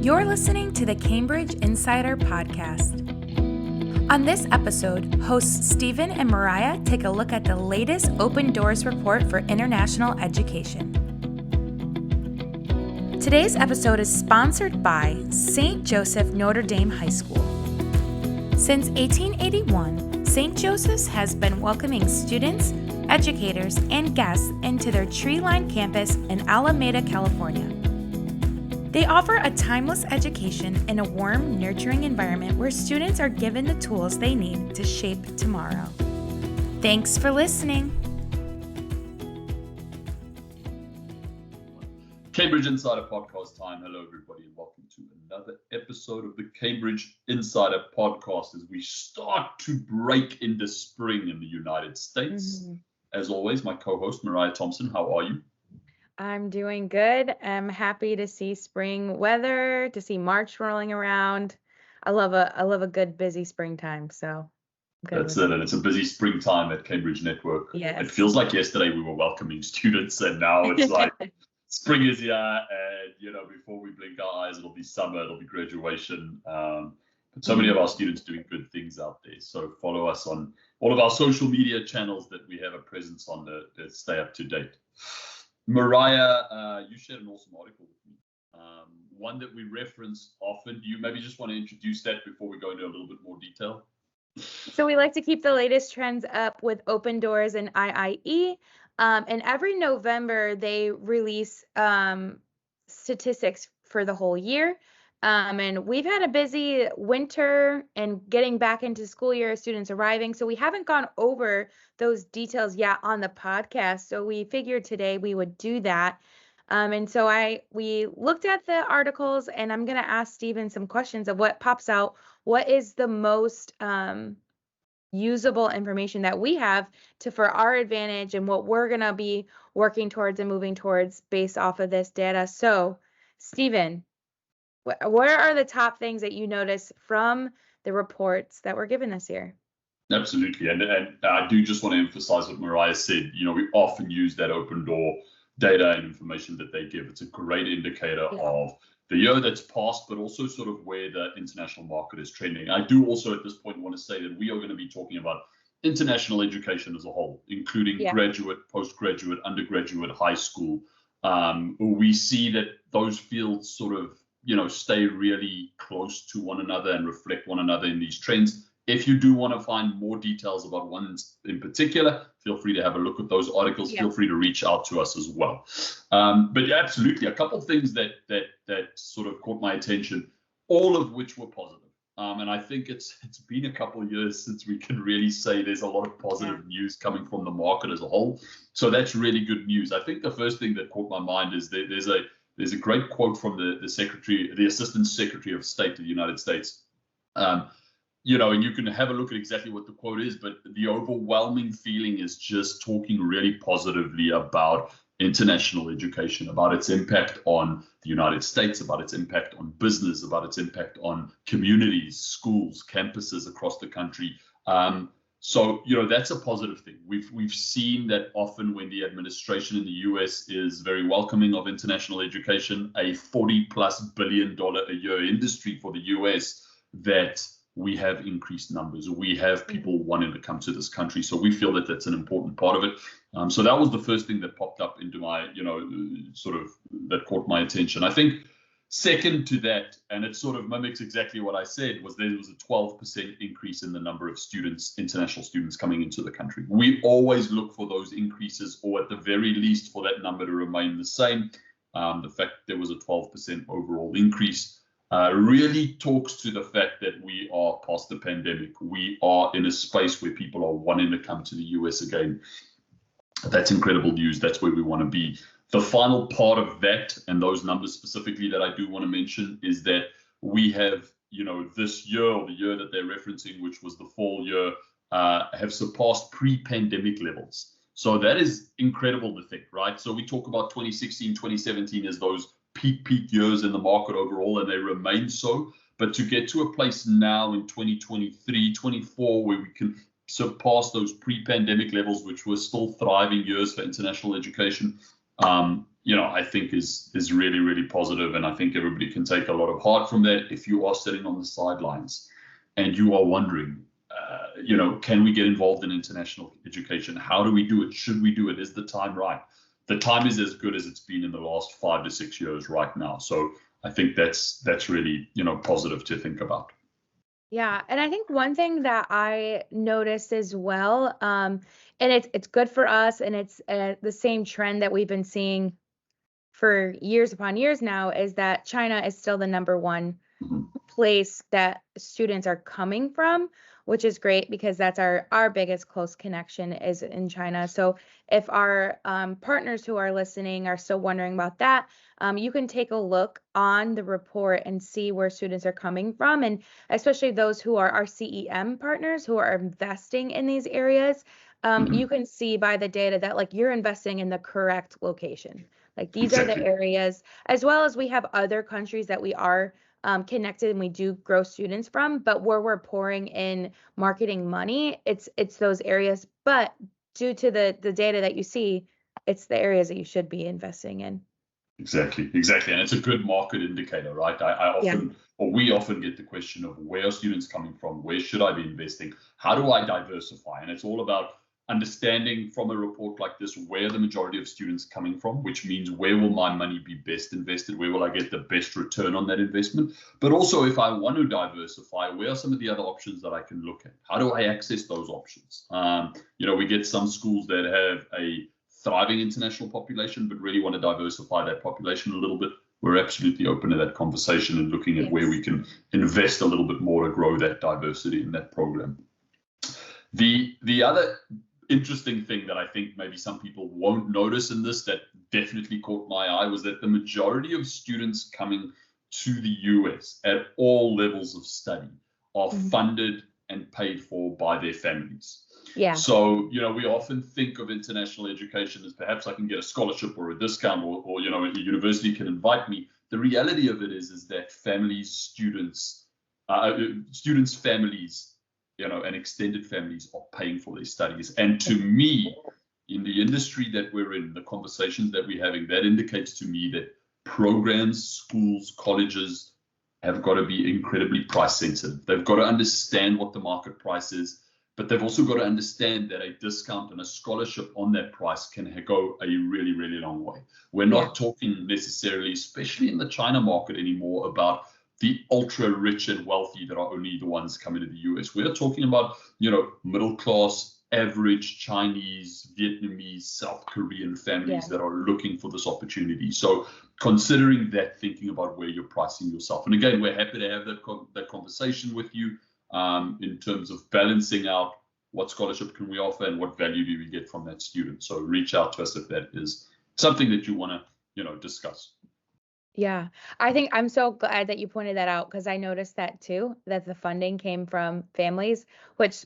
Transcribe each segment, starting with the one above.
You're listening to the Cambridge Insider Podcast. On this episode, hosts Stephen and Mariah take a look at the latest Open Doors report for international education. Today's episode is sponsored by St. Joseph Notre Dame High School. Since 1881, St. Joseph's has been welcoming students, educators, and guests into their tree-lined campus in Alameda, California. They offer a timeless education in a warm, nurturing environment where students are given the tools they need to shape tomorrow. Thanks for listening. Cambridge Insider Podcast time. Hello, everybody, and welcome to another episode of the Cambridge Insider Podcast as we start to break into spring in the United States. As always, my co-host, Mariah Thompson. How are you? I'm doing good. I'm happy to see spring weather, to see March rolling around. I love a good busy springtime. So that's it, and it's a busy springtime at Cambridge Network. Yes. It feels like yesterday we were welcoming students, and now it's like spring is here, and before we blink our eyes, it'll be summer, it'll be graduation. But so many of our students doing good things out there. So follow us on all of our social media channels that we have a presence on to stay up to date. Mariah, you shared an awesome article with me, one that we reference often. Do you maybe just want to introduce that before we go into a little bit more detail? So we like to keep the latest trends up with Open Doors and IIE. And every November, they release statistics for the whole year. And we've had a busy winter and getting back into school year, students arriving. So we haven't gone over those details yet on the podcast. So we figured today we would do that. And so we looked at the articles, and I'm going to ask Stephen some questions of what pops out. What is the most usable information that we have for our advantage and what we're going to be working towards and moving towards based off of this data. So, Stephen, what are the top things that you notice from the reports that were given this year? Absolutely. And I do just want to emphasize what Mariah said. We often use that open door data and information that they give. It's a great indicator of the year that's passed, but also sort of where the international market is trending. I do also at this point want to say that we are going to be talking about international education as a whole, including graduate, postgraduate, undergraduate, high school. We see that those fields sort of stay really close to one another and reflect one another in these trends. If you do want to find more details about ones in particular, feel free to have a look at those articles. Feel free to reach out to us as well. But yeah, absolutely, a couple of things that sort of caught my attention, all of which were positive. And I think it's been a couple of years since we can really say there's a lot of positive news coming from the market as a whole. So that's really good news. I think the first thing that caught my mind is there's a great quote from the Assistant Secretary of State of the United States. And you can have a look at exactly what the quote is, but the overwhelming feeling is just talking really positively about international education, about its impact on the United States, about its impact on business, about its impact on communities, schools, campuses across the country. So that's a positive thing. We've seen that often when the administration in the US is very welcoming of international education, a $40+ billion a year industry for the US, that we have increased numbers. We have people wanting to come to this country. So we feel that that's an important part of it. So that was the first thing that popped up into my, sort of that caught my attention. I think second to that, and it sort of mimics exactly what I said, was there was a 12% increase in the number of students, international students coming into the country. We always look for those increases, or at the very least for that number to remain the same. The fact there was a 12% overall increase really talks to the fact that we are past the pandemic. We are in a space where people are wanting to come to the US again. That's incredible news. That's where we want to be. The final part of that, and those numbers specifically that I do want to mention, is that we have, this year, or the year that they're referencing, which was the fall year, have surpassed pre-pandemic levels. So that is incredible to think, right? So we talk about 2016, 2017 as those peak years in the market overall, and they remain so. But to get to a place now in 2023, 24, where we can surpass those pre-pandemic levels, which were still thriving years for international education, I think is really, really positive. And I think everybody can take a lot of heart from that. If you are sitting on the sidelines and you are wondering, can we get involved in international education? How do we do it? Should we do it? Is the time right? The time is as good as it's been in the last 5 to 6 years right now. So I think that's really, positive to think about. Yeah, and I think one thing that I noticed as well, and it's good for us, and it's the same trend that we've been seeing for years upon years now, is that China is still the number one place that students are coming from, which is great because that's our biggest close connection is in China. So if our partners who are listening are still wondering about that, you can take a look on the report and see where students are coming from, and especially those who are our CEM partners who are investing in these areas. You can see by the data that like you're investing in the correct location. Like these are the areas, as well as we have other countries that we are connected and we do grow students from, but where we're pouring in marketing money, it's those areas. But due to the data that you see, it's the areas that you should be investing in. Exactly. And it's a good market indicator, right? We often get the question of where are students coming from? Where should I be investing? How do I diversify? And it's all about understanding from a report like this where the majority of students coming from, which means where will my money be best invested, where will I get the best return on that investment, but also if I want to diversify, where are some of the other options that I can look at? How do I access those options? We get some schools that have a thriving international population but really want to diversify that population a little bit. We're absolutely open to that conversation and looking at where we can invest a little bit more to grow that diversity in that program. The other interesting thing that I think maybe some people won't notice in this that definitely caught my eye was that the majority of students coming to the US at all levels of study are funded and paid for by their families. Yeah. So, we often think of international education as perhaps I can get a scholarship or a discount or a university can invite me. The reality of it is that students' families, and extended families are paying for their studies. And to me, in the industry that we're in, the conversations that we're having, that indicates to me that programs, schools, colleges have got to be incredibly price sensitive. They've got to understand what the market price is, but they've also got to understand that a discount and a scholarship on that price can go a really, really long way. We're not talking necessarily, especially in the China market anymore, about the ultra rich and wealthy that are only the ones coming to the US. We're talking about, middle class, average Chinese, Vietnamese, South Korean families that are looking for this opportunity. So considering that, thinking about where you're pricing yourself. And again, we're happy to have that conversation with you in terms of balancing out what scholarship can we offer and what value do we get from that student. So reach out to us if that is something that you want to, discuss. Yeah, I think I'm so glad that you pointed that out because I noticed that too, that the funding came from families, which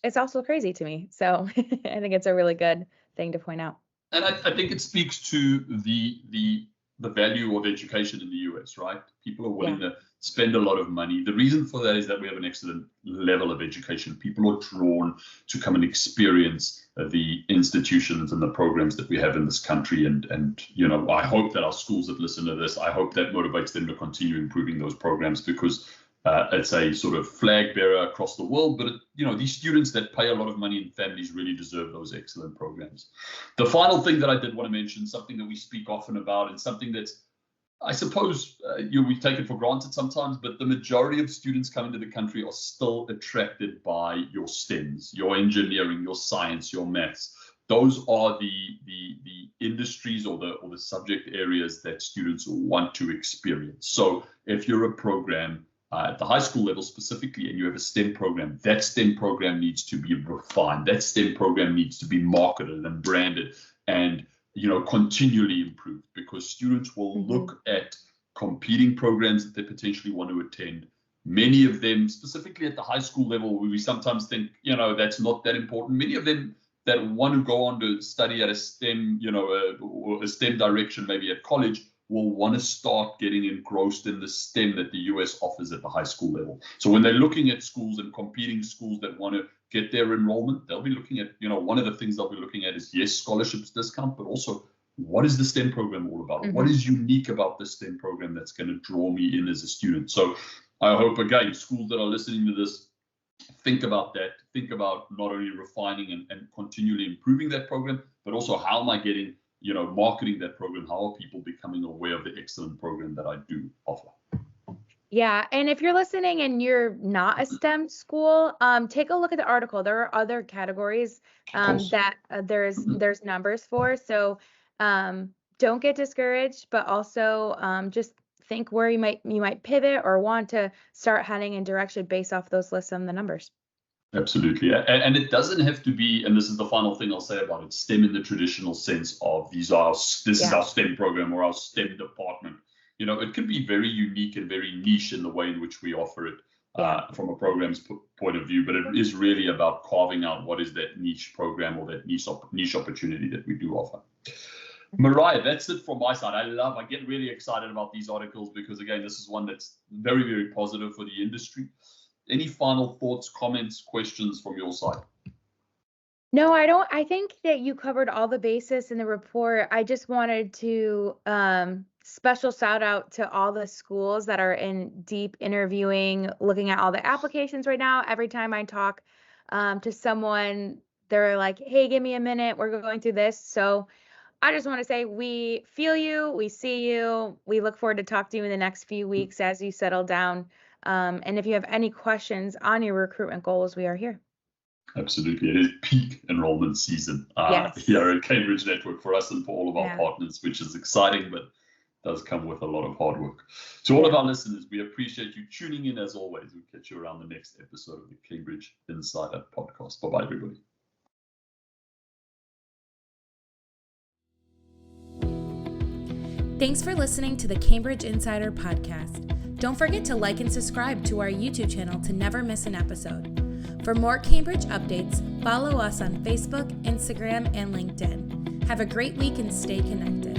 is also crazy to me. So I think it's a really good thing to point out. And I think it speaks to the value of education in the US, right? People are willing to spend a lot of money. The reason for that is that we have an excellent level of education. People are drawn to come and experience the institutions and the programs that we have in this country. And I hope that our schools that listen to this, I hope that motivates them to continue improving those programs because it's a sort of flag bearer across the world. But, these students that pay a lot of money and families really deserve those excellent programs. The final thing that I did want to mention, something that we speak often about and something that's, I suppose we take it for granted sometimes, but the majority of students coming to the country are still attracted by your STEMs, your engineering, your science, your maths. Those are the industries or the subject areas that students want to experience. So if you're a program at the high school level specifically and you have a STEM program, that STEM program needs to be refined. That STEM program needs to be marketed and branded and continually improved because students will look at competing programs that they potentially want to attend. Many of them, specifically at the high school level, we sometimes think, that's not that important. Many of them that want to go on to study at a STEM, or a STEM direction, maybe at college, will want to start getting engrossed in the STEM that the US offers at the high school level. So when they're looking at schools and competing schools that want to get their enrollment, they'll be looking at, one of the things they'll be looking at is, yes, scholarships discount, but also what is the STEM program all about? What is unique about the STEM program that's going to draw me in as a student? So I hope, again, schools that are listening to this, think about that. Think about not only refining and continually improving that program, but also how am I getting, marketing that program? How are people becoming aware of the excellent program that I do offer? Yeah, and if you're listening and you're not a STEM school, take a look at the article. There are other categories that there's numbers for. So don't get discouraged, but also just think where you might pivot or want to start heading in direction based off those lists and the numbers. Absolutely. And it doesn't have to be, and this is the final thing I'll say about it, STEM in the traditional sense of this is our STEM program or our STEM department. It could be very unique and very niche in the way in which we offer it from a program's point of view, but it is really about carving out what is that niche program or that niche opportunity that we do offer. Mariah, that's it from my side. I get really excited about these articles because, again, this is one that's very, very positive for the industry. Any final thoughts, comments, questions from your side? No, I don't. I think that you covered all the bases in the report. I just wanted to special shout out to all the schools that are in deep interviewing, looking at all the applications right now. Every time I talk to someone, they're like, hey, give me a minute. We're going through this. So I just want to say we feel you. We see you. We look forward to talking to you in the next few weeks as you settle down. And if you have any questions on your recruitment goals, we are here. Absolutely. It is peak enrollment season here at Cambridge Network for us and for all of our partners, which is exciting, but does come with a lot of hard work. To all of our listeners, we appreciate you tuning in as always. We'll catch you around the next episode of the Cambridge Insider Podcast. Bye-bye, everybody. Thanks for listening to the Cambridge Insider Podcast. Don't forget to like and subscribe to our YouTube channel to never miss an episode. For more Cambridge updates, follow us on Facebook, Instagram, and LinkedIn. Have a great week and stay connected.